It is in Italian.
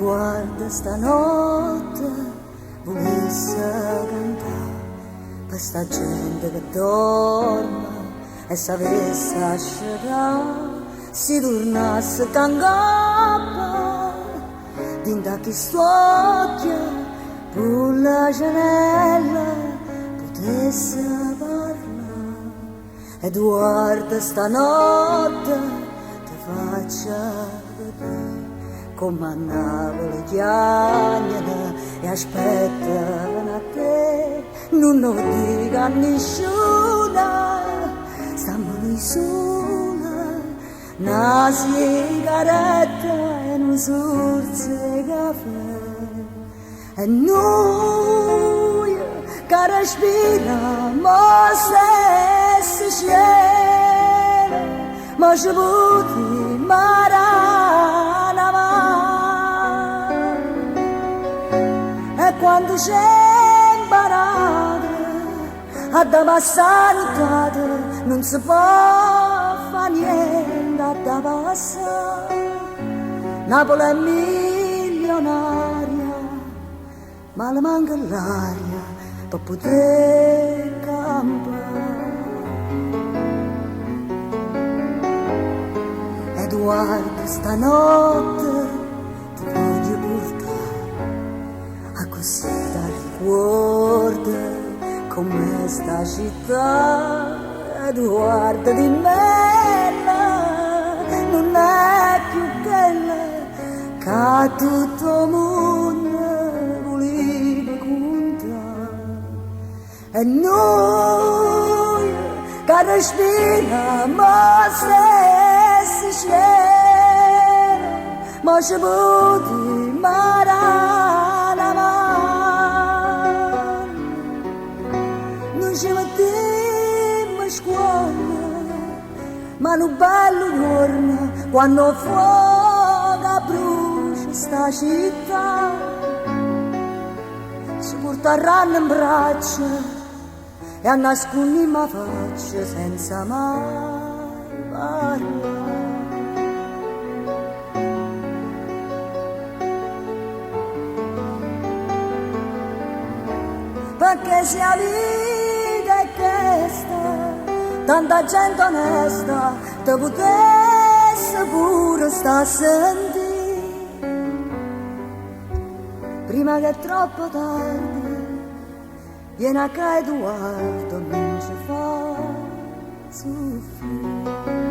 Guarda stanotte volesse cantare per sta gente che dorme e sapesse asciugare si tornasse cangappa dinda chi stuocchia con la gianella potesse parlare e guarda stanotte ti faccia vedere come andavo le chiagne e aspettano a te, non lo dica a nessuno, stiamo lì sola, una sigaretta e un sorso di caffè, e noi che respiriamo stesso cielo, ma ci puti quando c'è imparato a da passare non si può fare niente a da passare Napoli è milionaria ma le manca l'aria per poter campare Edoardo stanotte ti voglio portare così da ricordo come sta città Edoardo di Mella non è più bella che tutto il mondo voleva contare e noi che respiriamo stesso cielo ma ci potremo ci mettiamo a scuola, ma non bello giorno quando fuoco brucia sta città, ci porteranno in braccia e a nascondere la faccia senza mai parlare. Perché se la vita è questa, tanta gente onesta, te potesse pure sta a sentire, prima che è troppo tardi, viene a che Edoardo non ci fa soffrire.